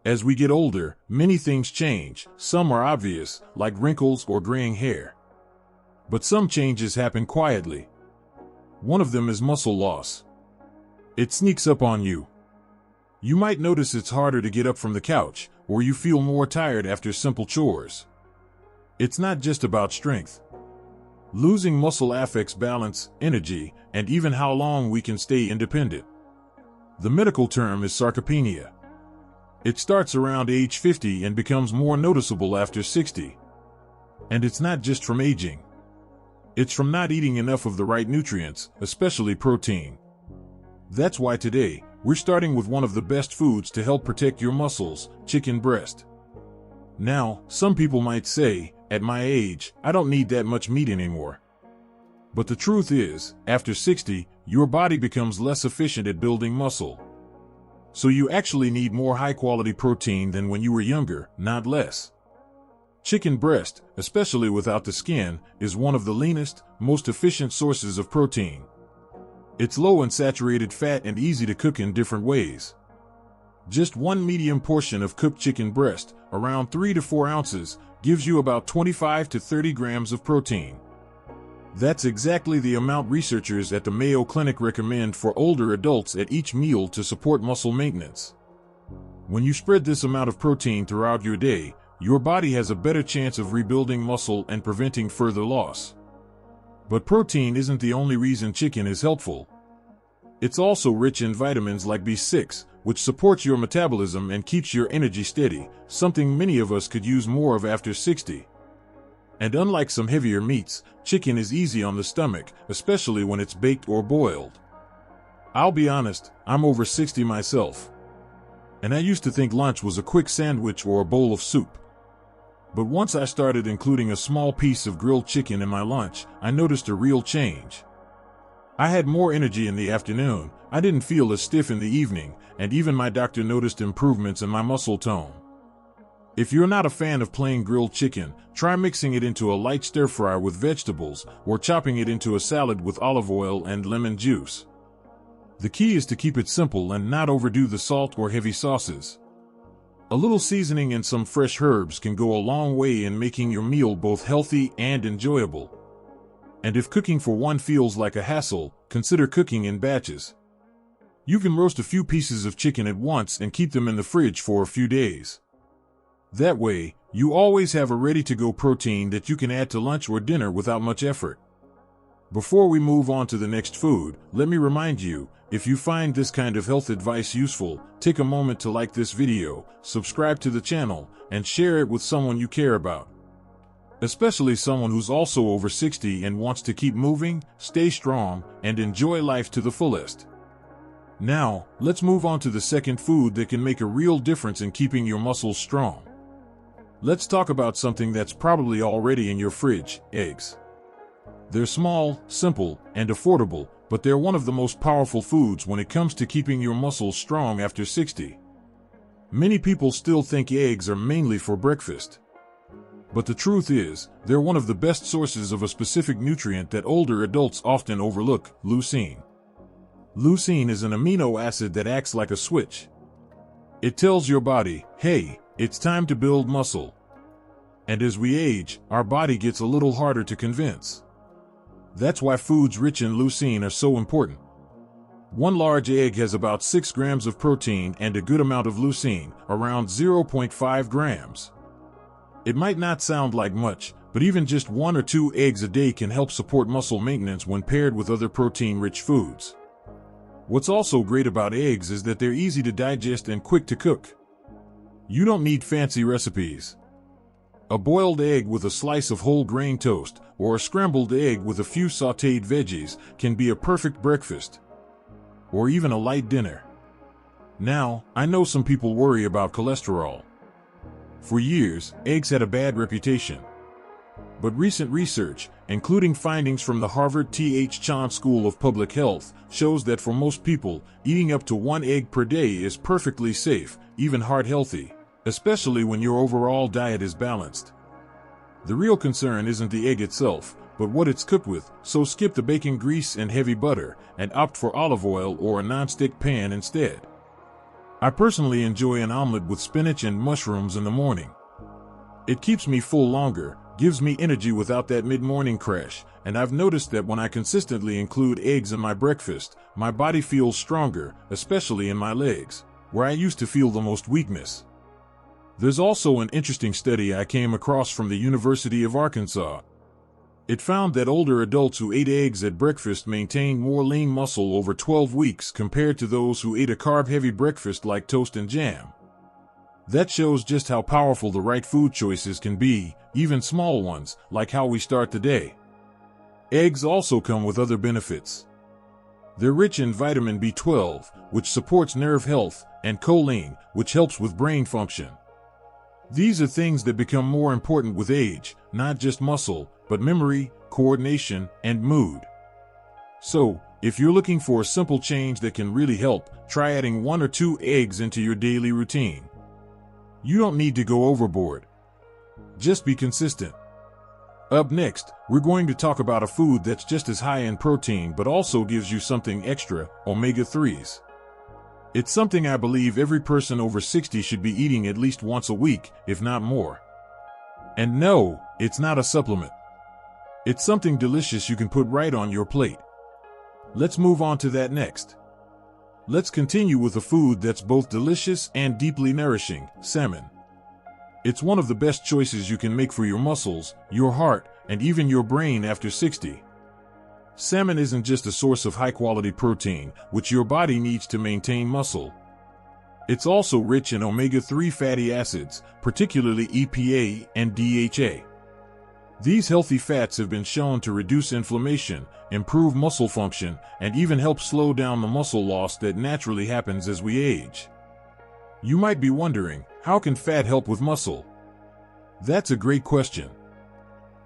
As we get older, many things change. Some are obvious, like wrinkles or graying hair. But some changes happen quietly. One of them is muscle loss. It sneaks up on you. You might notice it's harder to get up from the couch, or you feel more tired after simple chores. It's not just about strength. Losing muscle affects balance, energy, and even how long we can stay independent. The medical term is sarcopenia. It starts around age 50 and becomes more noticeable after 60. And it's not just from aging. It's from not eating enough of the right nutrients, especially protein. That's why today, we're starting with one of the best foods to help protect your muscles, chicken breast. Now, some people might say, at my age, I don't need that much meat anymore. But the truth is, after 60, your body becomes less efficient at building muscle. So you actually need more high-quality protein than when you were younger, not less. Chicken breast, especially without the skin, is one of the leanest, most efficient sources of protein. It's low in saturated fat and easy to cook in different ways. Just one medium portion of cooked chicken breast, around 3 to 4 ounces, gives you about 25 to 30 grams of protein. That's exactly the amount researchers at the Mayo Clinic recommend for older adults at each meal to support muscle maintenance. When you spread this amount of protein throughout your day, your body has a better chance of rebuilding muscle and preventing further loss. But protein isn't the only reason chicken is helpful. It's also rich in vitamins like B6, which supports your metabolism and keeps your energy steady, something many of us could use more of after 60. And unlike some heavier meats, chicken is easy on the stomach, especially when it's baked or boiled. I'll be honest, I'm over 60 myself. And I used to think lunch was a quick sandwich or a bowl of soup. But once I started including a small piece of grilled chicken in my lunch, I noticed a real change. I had more energy in the afternoon, I didn't feel as stiff in the evening, and even my doctor noticed improvements in my muscle tone. If you're not a fan of plain grilled chicken, try mixing it into a light stir-fry with vegetables, or chopping it into a salad with olive oil and lemon juice. The key is to keep it simple and not overdo the salt or heavy sauces. A little seasoning and some fresh herbs can go a long way in making your meal both healthy and enjoyable. And if cooking for one feels like a hassle, consider cooking in batches. You can roast a few pieces of chicken at once and keep them in the fridge for a few days. That way, you always have a ready-to-go protein that you can add to lunch or dinner without much effort. Before we move on to the next food, let me remind you, if you find this kind of health advice useful, take a moment to like this video, subscribe to the channel, and share it with someone you care about. Especially someone who's also over 60 and wants to keep moving, stay strong, and enjoy life to the fullest. Now, let's move on to the second food that can make a real difference in keeping your muscles strong. Let's talk about something that's probably already in your fridge: eggs. They're small, simple, and affordable, but they're one of the most powerful foods when it comes to keeping your muscles strong after 60. Many people still think eggs are mainly for breakfast. But the truth is, they're one of the best sources of a specific nutrient that older adults often overlook: leucine. Leucine is an amino acid that acts like a switch. It tells your body, hey, it's time to build muscle. And as we age, our body gets a little harder to convince. That's why foods rich in leucine are so important. One large egg has about 6 grams of protein and a good amount of leucine, around 0.5 grams. It might not sound like much, but even just 1 or 2 eggs a day can help support muscle maintenance when paired with other protein-rich foods. What's also great about eggs is that they're easy to digest and quick to cook. You don't need fancy recipes. A boiled egg with a slice of whole grain toast, or a scrambled egg with a few sautéed veggies, can be a perfect breakfast. Or even a light dinner. Now, I know some people worry about cholesterol. For years, eggs had a bad reputation. But recent research, including findings from the Harvard T.H. Chan School of Public Health, shows that for most people, eating up to 1 egg per day is perfectly safe, even heart healthy, especially when your overall diet is balanced. The real concern isn't the egg itself, but what it's cooked with, so skip the bacon grease and heavy butter, and opt for olive oil or a non-stick pan instead. I personally enjoy an omelet with spinach and mushrooms in the morning. It keeps me full longer, gives me energy without that mid-morning crash, and I've noticed that when I consistently include eggs in my breakfast, my body feels stronger, especially in my legs, where I used to feel the most weakness. There's also an interesting study I came across from the University of Arkansas. It found that older adults who ate eggs at breakfast maintained more lean muscle over 12 weeks compared to those who ate a carb-heavy breakfast like toast and jam. That shows just how powerful the right food choices can be, even small ones, like how we start the day. Eggs also come with other benefits. They're rich in vitamin B12, which supports nerve health, and choline, which helps with brain function. These are things that become more important with age, not just muscle, but memory, coordination, and mood. So, if you're looking for a simple change that can really help, try adding 1 or 2 eggs into your daily routine. You don't need to go overboard. Just be consistent. Up next, we're going to talk about a food that's just as high in protein but also gives you something extra, omega-3s. It's something I believe every person over 60 should be eating at least once a week, if not more. And no, it's not a supplement. It's something delicious you can put right on your plate. Let's move on to that next. Let's continue with a food that's both delicious and deeply nourishing, salmon. It's one of the best choices you can make for your muscles, your heart, and even your brain after 60. Salmon isn't just a source of high-quality protein, which your body needs to maintain muscle. It's also rich in omega-3 fatty acids, particularly EPA and DHA. These healthy fats have been shown to reduce inflammation, improve muscle function, and even help slow down the muscle loss that naturally happens as we age. You might be wondering, how can fat help with muscle? That's a great question.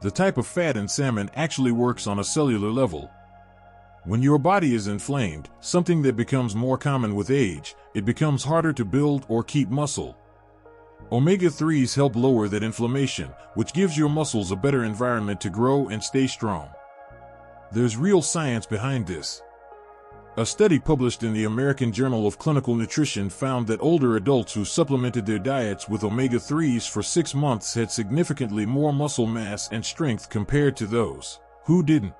The type of fat in salmon actually works on a cellular level. When your body is inflamed, something that becomes more common with age, it becomes harder to build or keep muscle. Omega-3s help lower that inflammation, which gives your muscles a better environment to grow and stay strong. There's real science behind this. A study published in the American Journal of Clinical Nutrition found that older adults who supplemented their diets with omega-3s for 6 months had significantly more muscle mass and strength compared to those who didn't.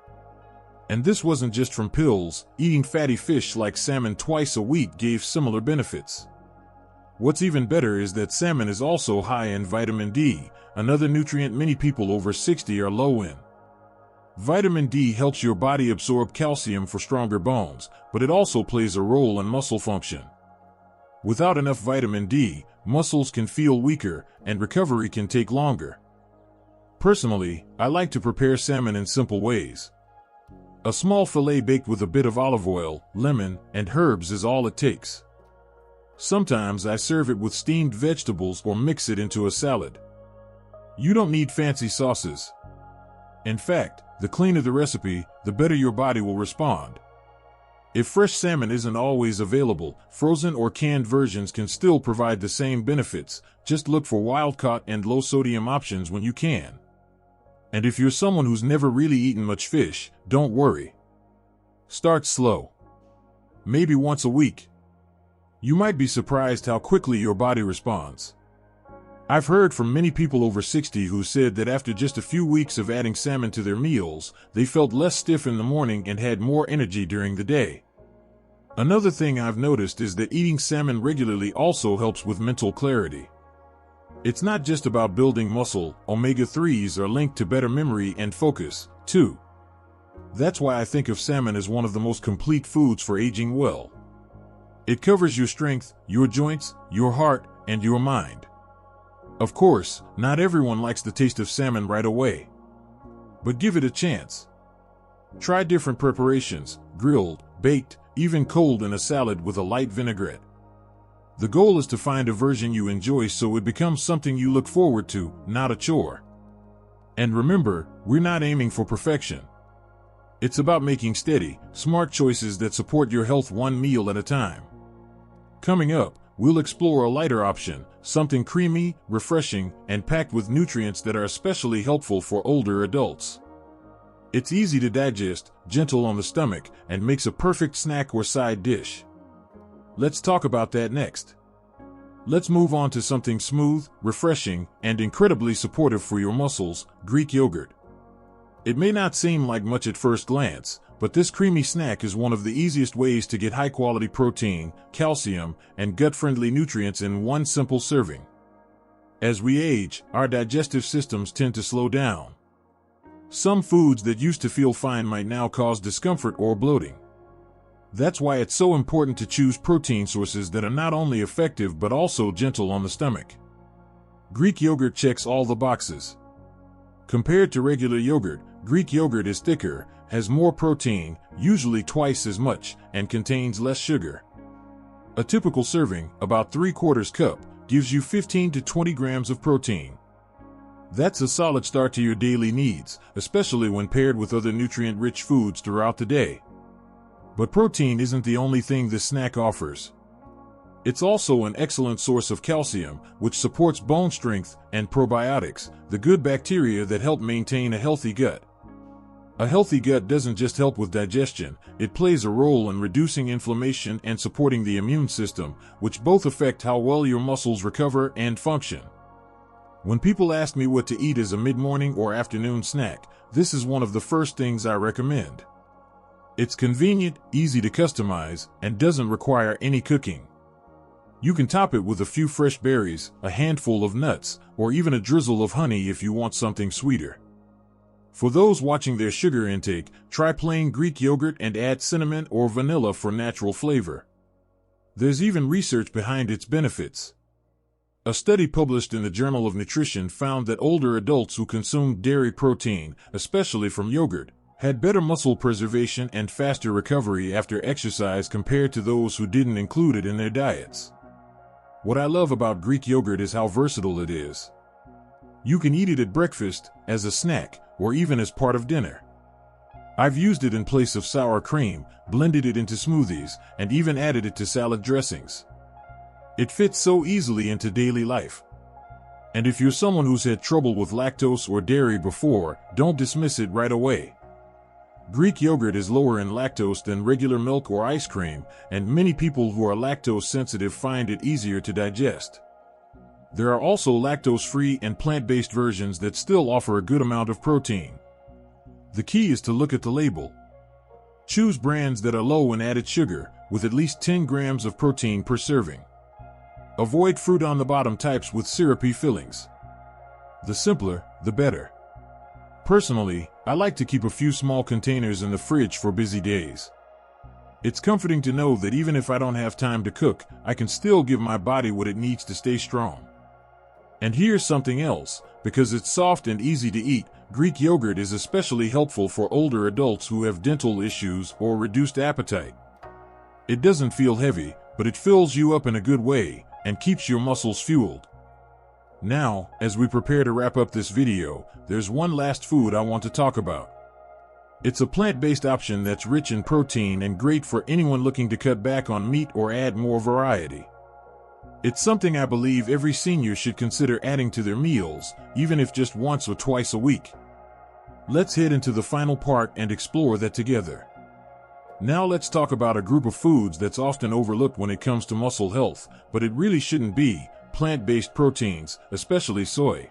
And this wasn't just from pills. Eating fatty fish like salmon twice a week gave similar benefits. What's even better is that salmon is also high in vitamin D, another nutrient many people over 60 are low in. Vitamin D helps your body absorb calcium for stronger bones, but it also plays a role in muscle function. Without enough vitamin D, muscles can feel weaker, and recovery can take longer. Personally, I like to prepare salmon in simple ways. A small fillet baked with a bit of olive oil, lemon, and herbs is all it takes. Sometimes I serve it with steamed vegetables or mix it into a salad. You don't need fancy sauces. In fact, the cleaner the recipe, the better your body will respond. If fresh salmon isn't always available, frozen or canned versions can still provide the same benefits. Just look for wild-caught and low-sodium options when you can. And if you're someone who's never really eaten much fish, don't worry. Start slow. Maybe once a week. You might be surprised how quickly your body responds. I've heard from many people over 60 who said that after just a few weeks of adding salmon to their meals, they felt less stiff in the morning and had more energy during the day. Another thing I've noticed is that eating salmon regularly also helps with mental clarity. It's not just about building muscle. Omega-3s are linked to better memory and focus, too. That's why I think of salmon as one of the most complete foods for aging well. It covers your strength, your joints, your heart, and your mind. Of course, not everyone likes the taste of salmon right away. But give it a chance. Try different preparations, grilled, baked, even cold in a salad with a light vinaigrette. The goal is to find a version you enjoy so it becomes something you look forward to, not a chore. And remember, we're not aiming for perfection. It's about making steady, smart choices that support your health one meal at a time. Coming up, we'll explore a lighter option, something creamy, refreshing, and packed with nutrients that are especially helpful for older adults. It's easy to digest, gentle on the stomach, and makes a perfect snack or side dish. Let's talk about that next. Let's move on to something smooth, refreshing, and incredibly supportive for your muscles: Greek yogurt. It may not seem like much at first glance, but this creamy snack is one of the easiest ways to get high-quality protein, calcium, and gut-friendly nutrients in one simple serving. As we age, our digestive systems tend to slow down. Some foods that used to feel fine might now cause discomfort or bloating. That's why it's so important to choose protein sources that are not only effective but also gentle on the stomach. Greek yogurt checks all the boxes. Compared to regular yogurt, Greek yogurt is thicker, has more protein, usually twice as much, and contains less sugar. A typical serving, about 3/4 cup, gives you 15 to 20 grams of protein. That's a solid start to your daily needs, especially when paired with other nutrient-rich foods throughout the day. But protein isn't the only thing this snack offers. It's also an excellent source of calcium, which supports bone strength, and probiotics, the good bacteria that help maintain a healthy gut. A healthy gut doesn't just help with digestion, it plays a role in reducing inflammation and supporting the immune system, which both affect how well your muscles recover and function. When people ask me what to eat as a mid-morning or afternoon snack, this is one of the first things I recommend. It's convenient, easy to customize, and doesn't require any cooking. You can top it with a few fresh berries, a handful of nuts, or even a drizzle of honey if you want something sweeter. For those watching their sugar intake, try plain Greek yogurt and add cinnamon or vanilla for natural flavor. There's even research behind its benefits. A study published in the Journal of Nutrition found that older adults who consumed dairy protein, especially from yogurt, had better muscle preservation and faster recovery after exercise compared to those who didn't include it in their diets. What I love about Greek yogurt is how versatile it is. You can eat it at breakfast, as a snack, or even as part of dinner. I've used it in place of sour cream, blended it into smoothies, and even added it to salad dressings. It fits so easily into daily life. And if you're someone who's had trouble with lactose or dairy before, don't dismiss it right away. Greek yogurt is lower in lactose than regular milk or ice cream, and many people who are lactose sensitive find it easier to digest. There are also lactose-free and plant-based versions that still offer a good amount of protein. The key is to look at the label. Choose brands that are low in added sugar, with at least 10 grams of protein per serving. Avoid fruit-on-the-bottom types with syrupy fillings. The simpler, the better. Personally, I like to keep a few small containers in the fridge for busy days. It's comforting to know that even if I don't have time to cook, I can still give my body what it needs to stay strong. And here's something else: because it's soft and easy to eat, Greek yogurt is especially helpful for older adults who have dental issues or reduced appetite. It doesn't feel heavy, but it fills you up in a good way and keeps your muscles fueled. Now, as we prepare to wrap up this video, there's one last food I want to talk about. It's a plant-based option that's rich in protein and great for anyone looking to cut back on meat or add more variety. It's something I believe every senior should consider adding to their meals, even if just once or twice a week. Let's head into the final part and explore that together. Now let's talk about a group of foods that's often overlooked when it comes to muscle health, but it really shouldn't be: plant-based proteins, especially soy.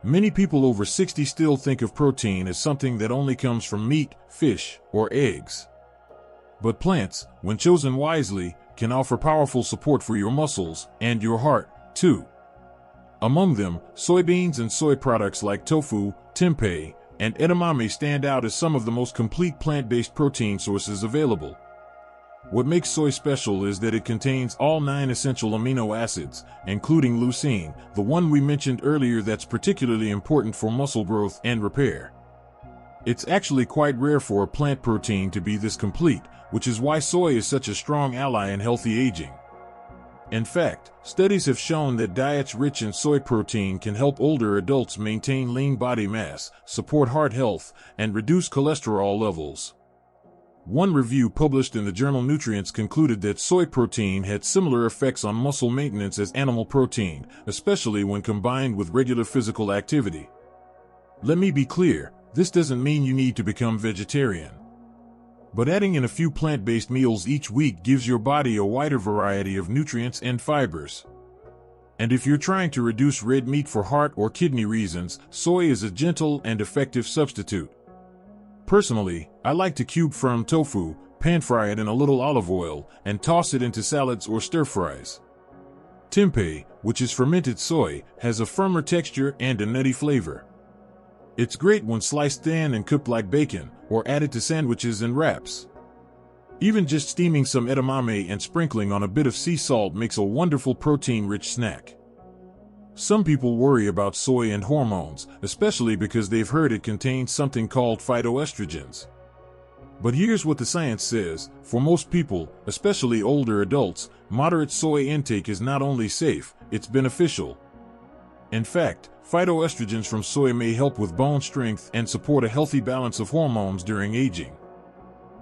Many people over 60 still think of protein as something that only comes from meat, fish, or eggs. But plants, when chosen wisely, can offer powerful support for your muscles and your heart, too. Among them, soybeans and soy products like tofu, tempeh, and edamame stand out as some of the most complete plant-based protein sources available. What makes soy special is that it contains all 9 essential amino acids, including leucine, the one we mentioned earlier that's particularly important for muscle growth and repair. It's actually quite rare for a plant protein to be this complete, which is why soy is such a strong ally in healthy aging. In fact, studies have shown that diets rich in soy protein can help older adults maintain lean body mass, support heart health, and reduce cholesterol levels. One review published in the journal Nutrients concluded that soy protein had similar effects on muscle maintenance as animal protein, especially when combined with regular physical activity. Let me be clear, this doesn't mean you need to become vegetarian. But adding in a few plant-based meals each week gives your body a wider variety of nutrients and fibers. And if you're trying to reduce red meat for heart or kidney reasons, soy is a gentle and effective substitute. Personally, I like to cube firm tofu, pan-fry it in a little olive oil, and toss it into salads or stir-fries. Tempeh, which is fermented soy, has a firmer texture and a nutty flavor. It's great when sliced thin and cooked like bacon, or added to sandwiches and wraps. Even just steaming some edamame and sprinkling on a bit of sea salt makes a wonderful protein-rich snack. Some people worry about soy and hormones, especially because they've heard it contains something called phytoestrogens. But here's what the science says: for most people, especially older adults, moderate soy intake is not only safe, it's beneficial. In fact, phytoestrogens from soy may help with bone strength and support a healthy balance of hormones during aging.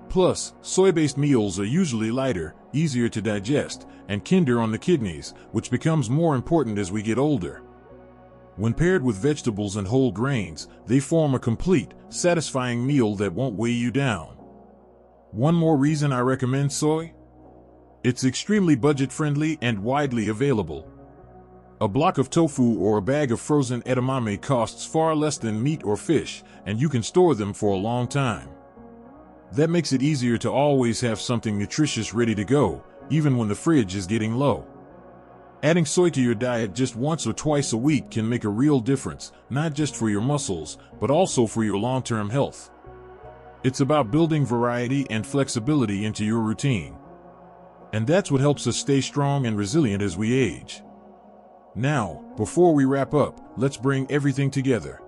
Plus, soy-based meals are usually lighter, easier to digest, and kinder on the kidneys, which becomes more important as we get older. When paired with vegetables and whole grains, they form a complete, satisfying meal that won't weigh you down. One more reason I recommend soy? It's extremely budget-friendly and widely available. A block of tofu or a bag of frozen edamame costs far less than meat or fish, and you can store them for a long time. That makes it easier to always have something nutritious ready to go, even when the fridge is getting low. Adding soy to your diet just once or twice a week can make a real difference, not just for your muscles, but also for your long-term health. It's about building variety and flexibility into your routine. And that's what helps us stay strong and resilient as we age. Now, before we wrap up, let's bring everything together.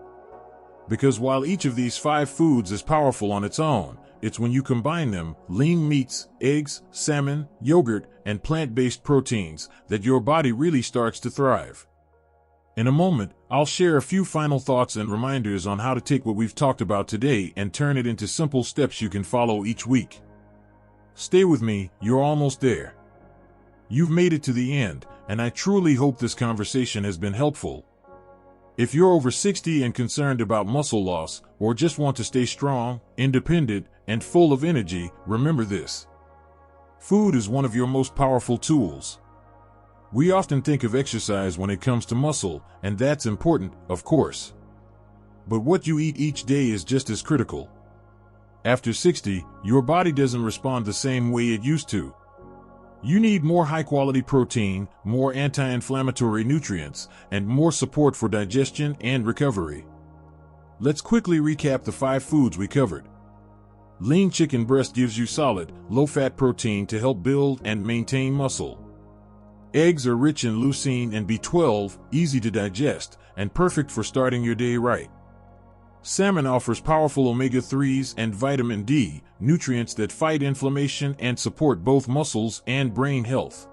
Because while each of these 5 foods is powerful on its own, it's when you combine them, lean meats, eggs, salmon, yogurt, and plant-based proteins, that your body really starts to thrive. In a moment, I'll share a few final thoughts and reminders on how to take what we've talked about today and turn it into simple steps you can follow each week. Stay with me, you're almost there. You've made it to the end, and I truly hope this conversation has been helpful. If you're over 60 and concerned about muscle loss, or just want to stay strong, independent, and full of energy, remember this. Food is one of your most powerful tools. We often think of exercise when it comes to muscle, and that's important, of course. But what you eat each day is just as critical. After 60, your body doesn't respond the same way it used to. You need more high-quality protein, more anti-inflammatory nutrients, and more support for digestion and recovery. Let's quickly recap the 5 foods we covered. Lean chicken breast gives you solid, low-fat protein to help build and maintain muscle. Eggs are rich in leucine and B12, easy to digest, and perfect for starting your day right. Salmon offers powerful omega-3s and vitamin D, nutrients that fight inflammation and support both muscles and brain health.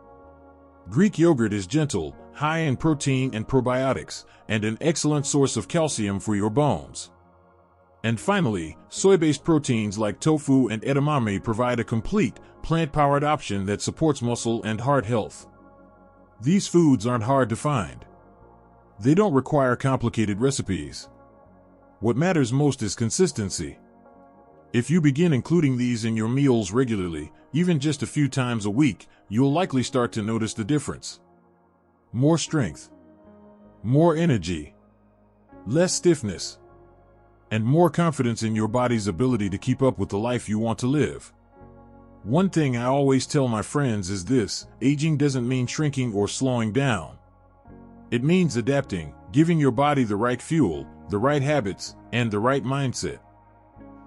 Greek yogurt is gentle, high in protein and probiotics, and an excellent source of calcium for your bones. And finally, soy-based proteins like tofu and edamame provide a complete, plant-powered option that supports muscle and heart health. These foods aren't hard to find. They don't require complicated recipes. What matters most is consistency. If you begin including these in your meals regularly, even just a few times a week, you'll likely start to notice the difference. More strength, more energy, less stiffness, and more confidence in your body's ability to keep up with the life you want to live. One thing I always tell my friends is this: aging doesn't mean shrinking or slowing down. It means adapting, giving your body the right fuel, the right habits, and the right mindset.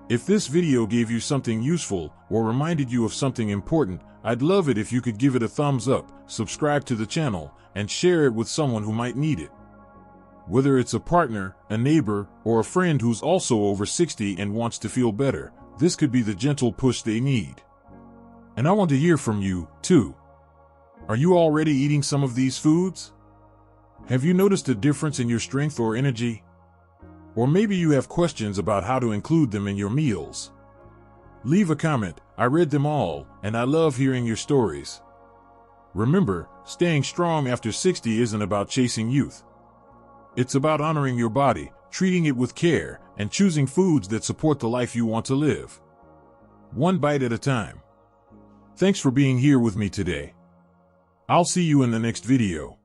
If this video gave you something useful or reminded you of something important, I'd love it if you could give it a thumbs up, subscribe to the channel, and share it with someone who might need it. Whether it's a partner, a neighbor, or a friend who's also over 60 and wants to feel better, this could be the gentle push they need. And I want to hear from you, too. Are you already eating some of these foods? Have you noticed a difference in your strength or energy? Or maybe you have questions about how to include them in your meals. Leave a comment. I read them all, and I love hearing your stories. Remember, staying strong after 60 isn't about chasing youth. It's about honoring your body, treating it with care, and choosing foods that support the life you want to live. One bite at a time. Thanks for being here with me today. I'll see you in the next video.